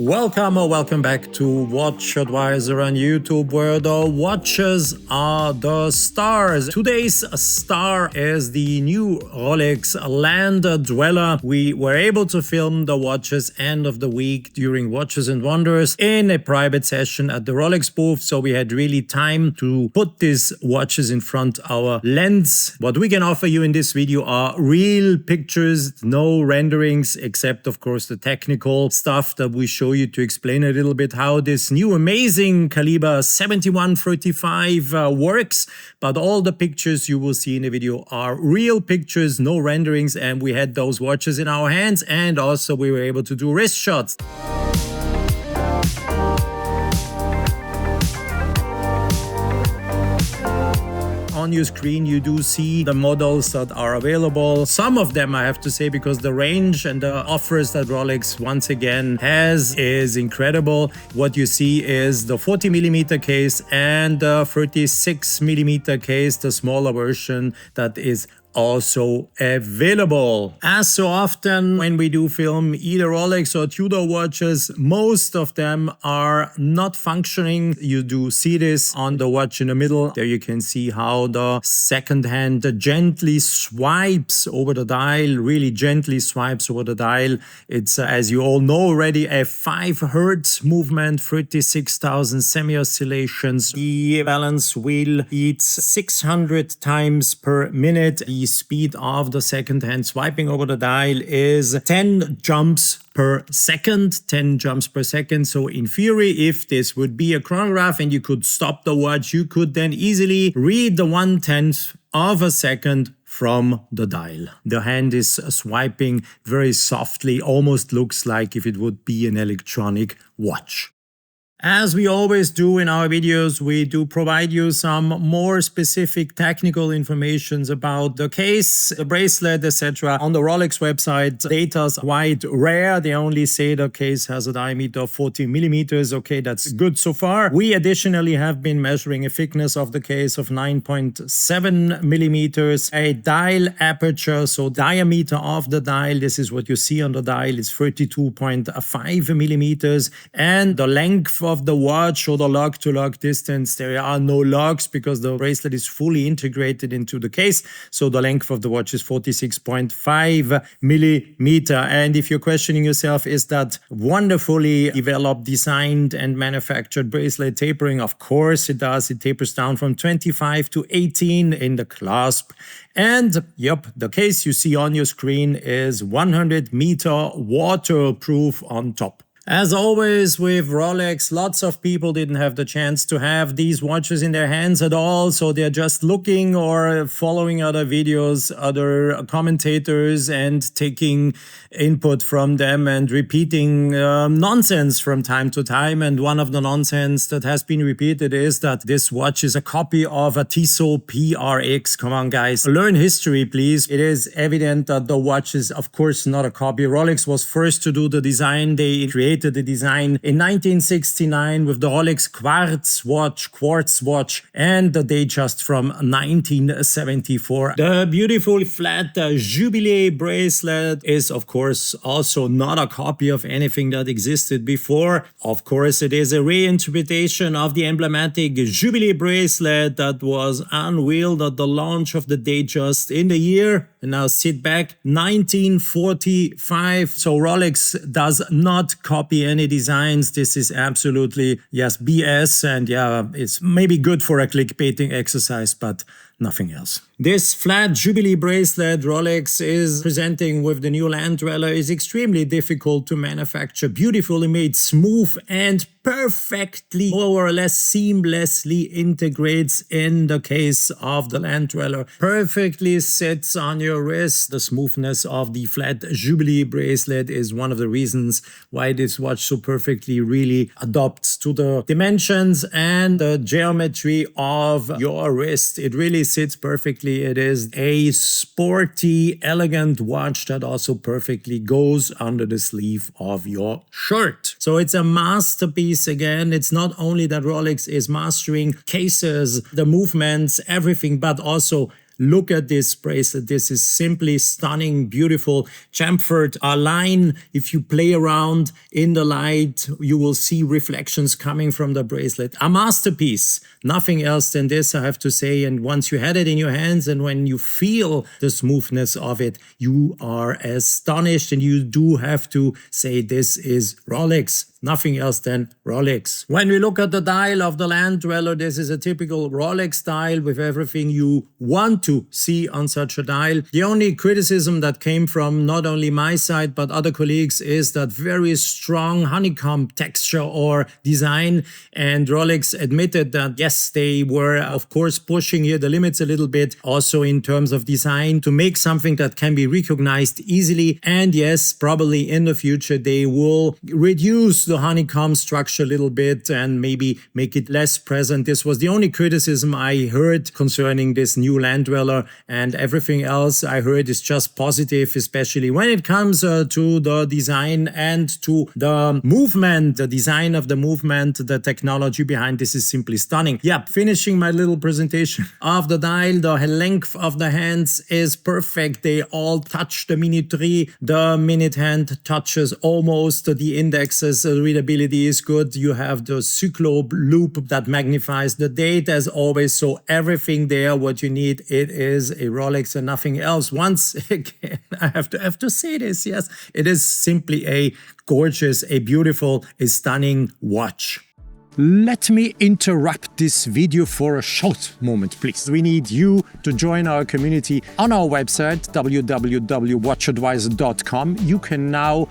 Welcome or welcome back to WatchAdvisor on YouTube, where the watches are the stars. Today's star is the new ROLEX Land-Dweller. We were able to film the watches end of the week during Watches and Wonders in a private session at the Rolex booth, so we had really time to put these watches in front our lens. What we can offer you in this video are real pictures, no renderings, except of course the technical stuff that we show you to explain a little bit how this new amazing caliber 7135 works. But all the pictures you will see in the video are real pictures, no renderings, and we had those watches in our hands, and also we were able to do wrist shots. On your screen you do see the models that are available. Some of them, I have to say, because the range and the offers that Rolex once again has is incredible. What you see is the 40mm case and the 36mm case, the smaller version that is also available. As so often when we do film either Rolex or Tudor watches, most of them are not functioning. You do see this on the watch in the middle. There you can see how the second hand gently swipes over the dial, really gently swipes over the dial. It's, as you all know already, a 5 Hz movement, 36,000 semi-oscillations. The balance wheel beats 600 times per minute. The speed of the second hand swiping over the dial is 10 jumps per second, 10 jumps per second. So in theory, if this would be a chronograph and you could stop the watch, you could then easily read the 1/10 of a second from the dial. The hand is swiping very softly, almost looks like if it would be an electronic watch. As we always do in our videos, we do provide you some more specific technical information about the case, the bracelet, etc. On the Rolex website, data's quite rare. They only say the case has a diameter of 40mm. Okay, that's good so far. We additionally have been measuring a thickness of the case of 9.7mm, a dial aperture, so diameter of the dial, this is what you see on the dial, is 32.5mm, and the length of the watch, or the lug-to-lug distance, there are no lugs because the bracelet is fully integrated into the case, so the length of the watch is 46.5mm. And if you're questioning yourself, is that wonderfully developed, designed and manufactured bracelet tapering? Of course it does. It tapers down from 25 to 18 in the clasp. And yep, the case you see on your screen is 100-meter waterproof on top. As always with Rolex, lots of people didn't have the chance to have these watches in their hands at all, so they're just looking or following other videos, other commentators, and taking input from them and repeating nonsense from time to time. And one of the nonsense that has been repeated is that this watch is a copy of a Tissot PRX. Come on guys, learn history please. It is evident that the watch is of course not a copy. Rolex was first to do the design. They created the design in 1969 with the Rolex quartz watch, and the Datejust from 1974. The beautiful Flat Jubilee bracelet is of course also not a copy of anything that existed before. Of course it is a reinterpretation of the emblematic Jubilee bracelet that was unveiled at the launch of the Datejust in the year, and now sit back, 1945. So Rolex does not copy any designs. This is absolutely, yes, BS, and yeah, it's maybe good for a clickbaiting exercise, but nothing else. This Flat Jubilee bracelet Rolex is presenting with the new Land-Dweller is extremely difficult to manufacture, beautifully made, smooth, and perfectly, more or less seamlessly integrates in the case of the Land-Dweller. Perfectly sits on your wrist. The smoothness of the Flat Jubilee bracelet is one of the reasons why this watch so perfectly really adapts to the dimensions and the geometry of your wrist. It really sits perfectly. It is a sporty, elegant watch that also perfectly goes under the sleeve of your shirt. So it's a masterpiece again. It's not only that Rolex is mastering cases, the movements, everything, but also Look at this bracelet. This is simply stunning, beautiful, chamfered line. If you play around in the light, you will see reflections coming from the bracelet. A masterpiece. Nothing else than this, I have to say. And once you had it in your hands and when you feel the smoothness of it, you are astonished, and you do have to say this is Rolex. Nothing else than Rolex. When we look at the dial of the Land-Dweller, this is a typical Rolex dial with everything you want to see on such a dial. The only criticism that came from not only my side but other colleagues is that very strong honeycomb texture or design, and Rolex admitted that yes, they were of course pushing here the limits a little bit also in terms of design to make something that can be recognized easily, and yes, probably in the future they will reduce the honeycomb structure a little bit and maybe make it less present. This was the only criticism I heard concerning this new Land-Dweller, and everything else I heard is just positive, especially when it comes to the design and to the movement, the design of the movement, the technology behind this is simply stunning. Yeah, finishing my little presentation of the dial, the length of the hands is perfect. They all touch the minute tree. The minute hand touches almost the indexes. Readability is good. You have the cyclo loop that magnifies the date as always. So everything there, what you need, it is a Rolex and nothing else. Once again, I have to say this. Yes, it is simply a gorgeous, a beautiful, a stunning watch. Let me interrupt this video for a short moment, please. We need you to join our community on our website, www.WatchAdvisor.com. You can now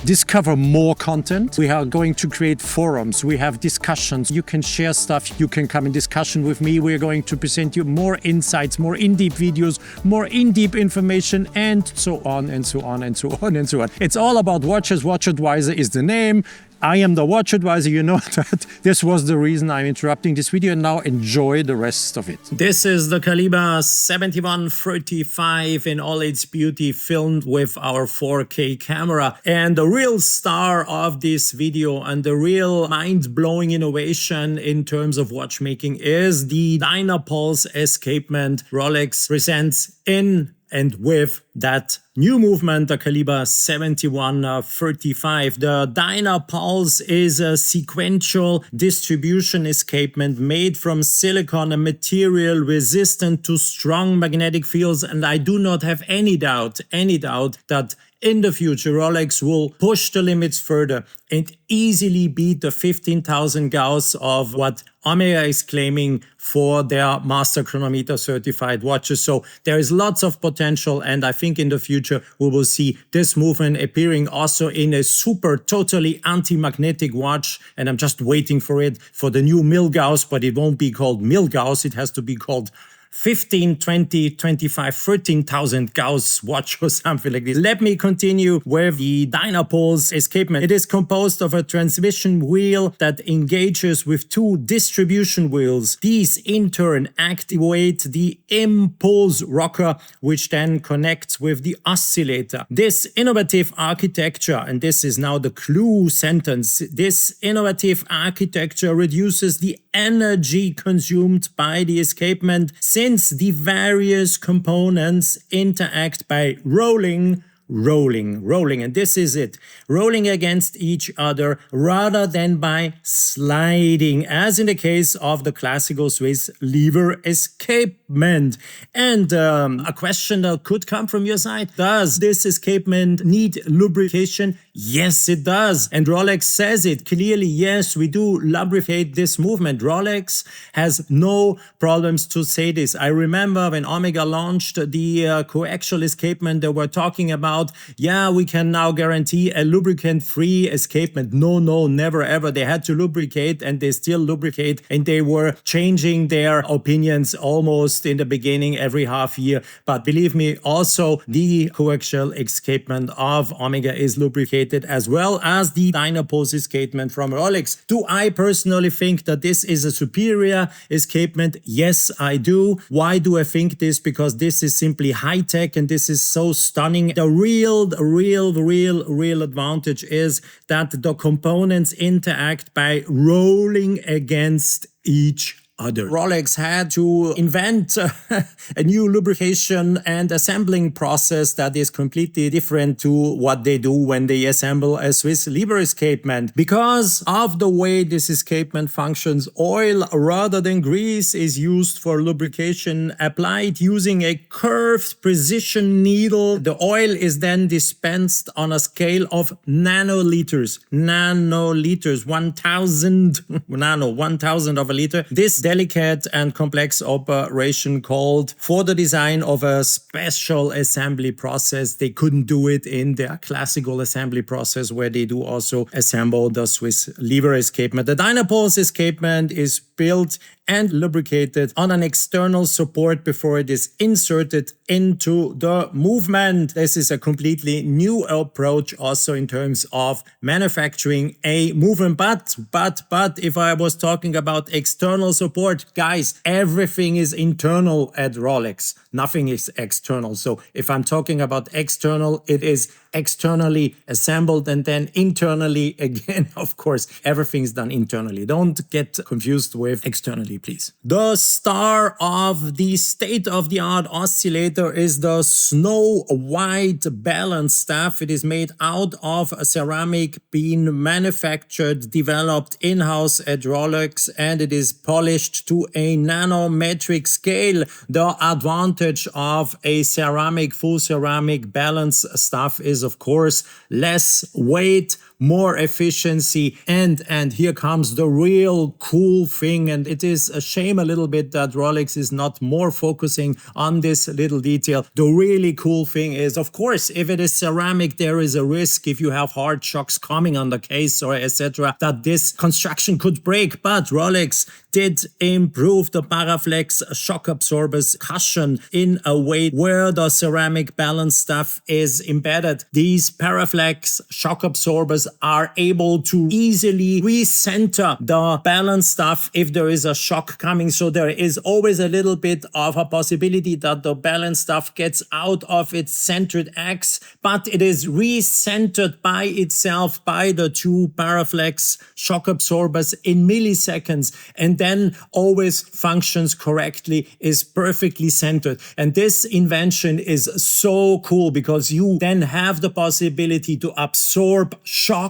discover more content. We are going to create forums. We have discussions. You can share stuff. You can come in discussion with me. We're going to present you more insights, more in-depth videos, more in-depth information, and so on and so on and so on and so on. It's all about watches. WatchAdvisor is the name. I am the Watch Advisor, you know that. This was the reason I'm interrupting this video, and now enjoy the rest of it. This is the caliber 7135 in all its beauty, filmed with our 4K camera. And the real star of this video and the real mind-blowing innovation in terms of watchmaking is the Dynapulse escapement Rolex presents in and with that new movement, the caliber 7135. The Dynapulse is a sequential distribution escapement made from silicon, a material resistant to strong magnetic fields, and I do not have any doubt that in the future, Rolex will push the limits further and easily beat the 15,000 Gauss of what Omega is claiming for their master chronometer certified watches. So there is lots of potential, and I think in the future we will see this movement appearing also in a super totally anti-magnetic watch, and I'm just waiting for it for the new Milgauss, but it won't be called Milgauss, it has to be called 15, 20, 25, 13,000 Gauss watch or something like this. Let me continue with the Dynapulse escapement. It is composed of a transmission wheel that engages with two distribution wheels. These in turn activate the impulse rocker, which then connects with the oscillator. This innovative architecture, and this is now the clue sentence, this innovative architecture reduces the energy consumed by the escapement, since the various components interact by rolling, and this is it, rolling against each other rather than by sliding, as in the case of the classical Swiss lever escapement. And a question that could come from your side: does this escapement need lubrication? Yes, it does. And Rolex says it clearly. Yes, we do lubricate this movement. Rolex has no problems to say this. I remember when Omega launched the coaxial escapement, they were talking about, yeah, we can now guarantee a lubricant-free escapement. No, never ever. They had to lubricate, and they still lubricate, and they were changing their opinions almost in the beginning every half year. But believe me, also the coaxial escapement of Omega is lubricated, as well as the Dynapulse escapement from Rolex. Do I personally think that this is a superior escapement? Yes, I do. Why do I think this? Because this is simply high-tech, and this is so stunning. The real advantage is that the components interact by rolling against each other. Rolex had to invent a new lubrication and assembling process that is completely different to what they do when they assemble a Swiss lever escapement. Because of the way this escapement functions, oil rather than grease is used for lubrication applied using a curved precision needle. The oil is then dispensed on a scale of nanoliters, 1,000 of a liter. This delicate and complex operation called for the design of a special assembly process. They couldn't do it in their classical assembly process where they do also assemble the Swiss lever escapement. The Dynapulse escapement is built and lubricated on an external support before it is inserted into the movement. This is a completely new approach also in terms of manufacturing a movement. But if I was talking about external support, guys, everything is internal at Rolex. Nothing is external. So if I'm talking about external, it is externally assembled and then internally again. Of course, everything's done internally. Don't get confused with externally, please. The star of the state-of-the-art oscillator is the snow white balance staff. It is made out of ceramic, being manufactured, developed in-house at Rolex, and it is polished to a nanometric scale. The advantage of a ceramic, full ceramic balance staff is, of course, less weight, more efficiency, and here comes the real cool thing, and it is a shame a little bit that Rolex is not more focusing on this little detail. The really cool thing is, of course, if it is ceramic, there is a risk if you have hard shocks coming on the case or etc. that this construction could break, but Rolex did improve the Paraflex shock absorbers cushion in a way where the ceramic balance staff is embedded. These Paraflex shock absorbers are able to easily recenter the balance staff if there is a shock coming. So there is always a little bit of a possibility that the balance staff gets out of its centered axis, but it is recentered by itself by the two Paraflex shock absorbers in milliseconds, and then always functions correctly, is perfectly centered. And this invention is so cool because you then have the possibility to absorb shocks.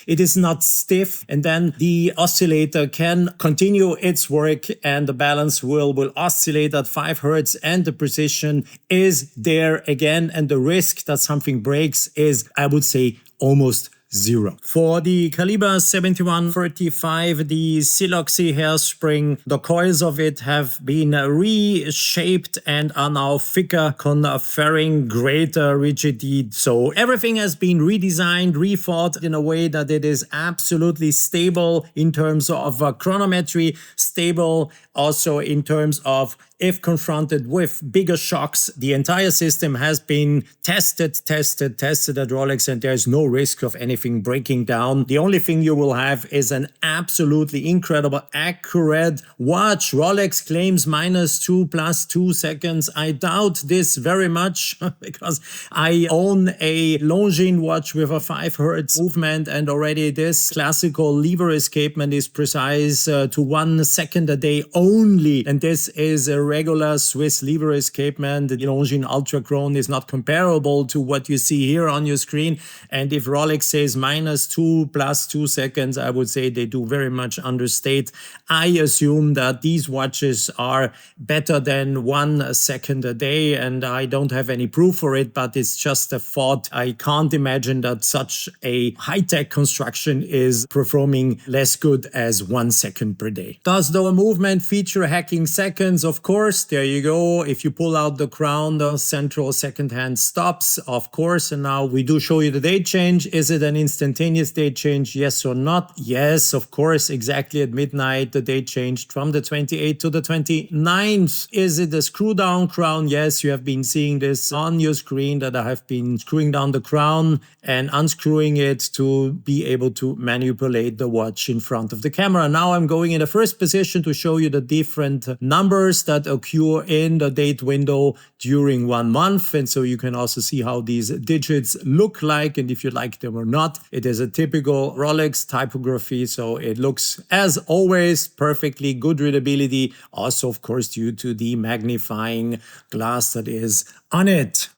It is not stiff, and then the oscillator can continue its work and the balance will oscillate at 5 Hertz, and the precision is there again, and the risk that something breaks is, I would say, almost zero. For the caliber 7135, the Siloxy hairspring, the coils of it have been reshaped and are now thicker, conferring greater rigidity. So everything has been redesigned, rethought in a way that it is absolutely stable in terms of chronometry, stable also in terms of if confronted with bigger shocks. The entire system has been tested at Rolex, and there's no risk of anything breaking down. The only thing you will have is an absolutely incredible, accurate watch. Rolex claims -2 +2 seconds. I doubt this very much because I own a Longines watch with a 5 Hertz movement, and already this classical lever escapement is precise to 1 second a day only. And this is a regular Swiss lever escapement. The Longines Ultra Chrome is not comparable to what you see here on your screen. And if Rolex says -2 +2 seconds, I would say they do very much understate. I assume that these watches are better than 1 second a day, and I don't have any proof for it, but it's just a thought. I can't imagine that such a high-tech construction is performing less good as 1 second per day. Does the movement feature hacking seconds? Of course, there you go. If you pull out the crown, the central second hand stops, of course. And now we do show you the date change. Is it an instantaneous date change? Yes or not? Yes, of course. Exactly at midnight, the date changed from the 28th to the 29th. Is it a screw down crown? Yes, you have been seeing this on your screen that I have been screwing down the crown and unscrewing it to be able to manipulate the watch in front of the camera. Now I'm going in the first position to show you the different numbers that occur in the date window during 1 month. And so you can also see how these digits look like and if you like them or not. It is a typical Rolex typography, so it looks, as always, perfectly good readability. Also, of course, due to the magnifying glass that is on it.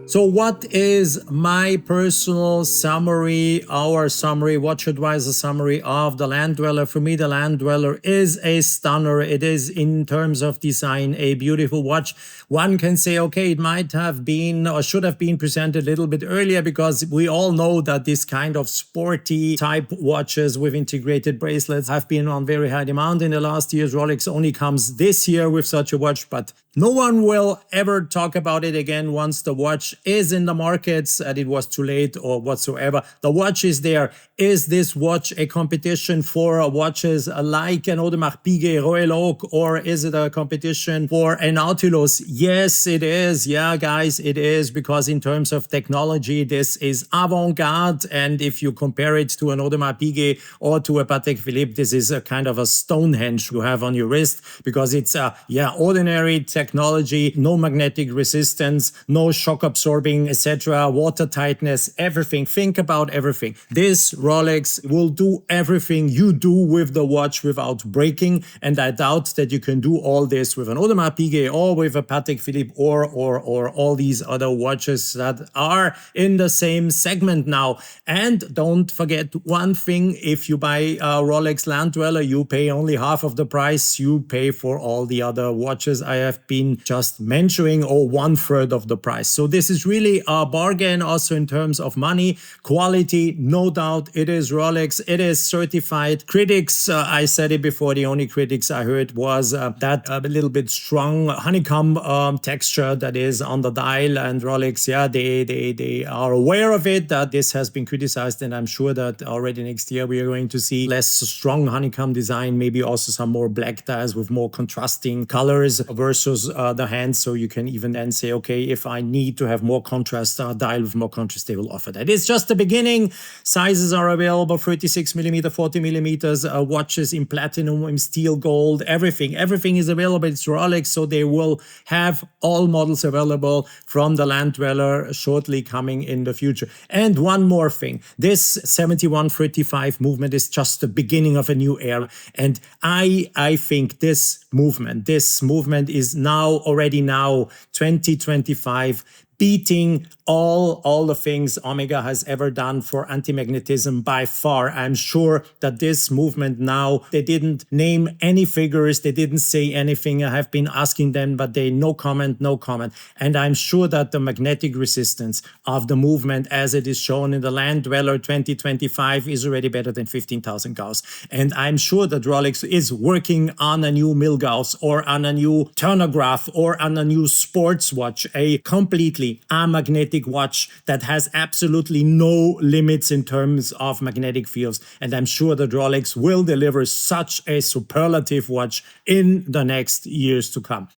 So what is my personal summary, our summary, WatchAdvisor summary of the Land-Dweller? For me, the Land-Dweller is a stunner. It is, in terms of design, a beautiful watch. One can say, okay, it might have been or should have been presented a little bit earlier, because we all know that this kind of sporty type watches with integrated bracelets have been on very high demand in the last years. Rolex only comes this year with such a watch, but no one will ever talk about it again once the watch is in the markets, that it was too late or whatsoever. The watch is there. Is this watch a competition for watches like an Audemars Piguet Royal Oak, or is it a competition for a Nautilus? Yes, it is. Yeah, guys, it is, because in terms of technology, this is avant-garde. And if you compare it to an Audemars Piguet or to a Patek Philippe, this is a kind of a Stonehenge you have on your wrist, because it's ordinary technology, no magnetic resistance, no shock absorbing, etc., water tightness, everything. Think about everything. This Rolex will do everything you do with the watch without breaking, and I doubt that you can do all this with an Audemars Piguet or with a Patek Philippe or all these other watches that are in the same segment now. And don't forget one thing: if you buy a Rolex Land-Dweller, you pay only half of the price you pay for all the other watches I have been just mentioning, or 1/3 of the price. So this is really a bargain also in terms of money. Quality, no doubt, it is Rolex. It is certified. Critics, I said it before, the only critics I heard was that a little bit strong honeycomb texture that is on the dial, and Rolex, yeah, they are aware of it, that this has been criticized, and I'm sure that already next year we are going to see less strong honeycomb design, maybe also some more black dials with more contrasting colors versus the hands. So you can even then say, okay, if I need to have more contrast, dial with more contrast, they will offer that. It's just the beginning. Sizes are available: 36mm, 40mm, watches in platinum, in steel, gold, everything is available. It's Rolex, so they will have all models available from the Land-Dweller shortly coming in the future. And one more thing, this 7135 movement is just the beginning of a new era, and I think this movement is already now 2025, beating all the things Omega has ever done for anti-magnetism by far. I'm sure that this movement now, they didn't name any figures, they didn't say anything. I have been asking them, but they no comment. And I'm sure that the magnetic resistance of the movement, as it is shown in the Land-Dweller 2025, is already better than 15,000 Gauss. And I'm sure that Rolex is working on a new Milgauss, or on a new Turnograph, or on a new sports watch, a completely amagnetic watch that has absolutely no limits in terms of magnetic fields. And I'm sure that Rolex will deliver such a superlative watch in the next years to come.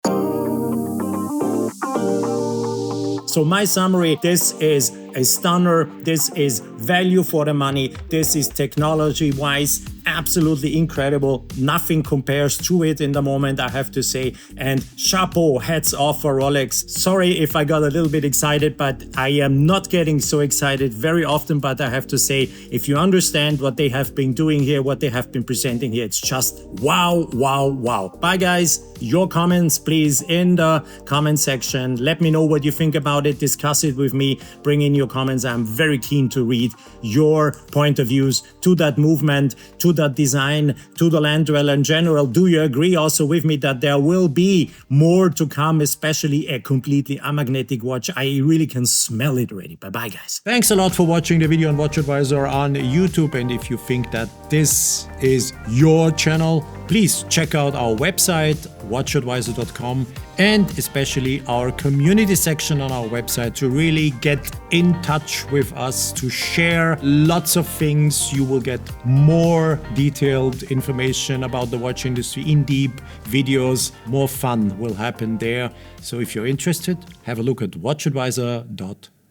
So my summary: this is a stunner, this is value for the money, this is technology-wise absolutely incredible. Nothing compares to it in the moment, I have to say. And chapeau, hats off for Rolex. Sorry if I got a little bit excited, but I am not getting so excited very often. But I have to say, if you understand what they have been doing here, what they have been presenting here, it's just wow, wow, wow. Bye guys. Your comments, please, in the comment section. Let me know what you think about it. Discuss it with me. Bring in your comments. I'm very keen to read your point of views to that movement, to that design, to the Land-Dweller in general. Do you agree also with me that there will be more to come, especially a completely amagnetic watch? I really can smell it already. Bye-bye, guys. Thanks a lot for watching the video on WatchAdvisor on YouTube. And if you think that this is your channel, please check out our website, WatchAdvisor.com, and especially our community section on our website to really get in touch with us, to share lots of things. You will get more detailed information about the watch industry, in-depth videos. More fun will happen there. So if you're interested, have a look at WatchAdvisor.com.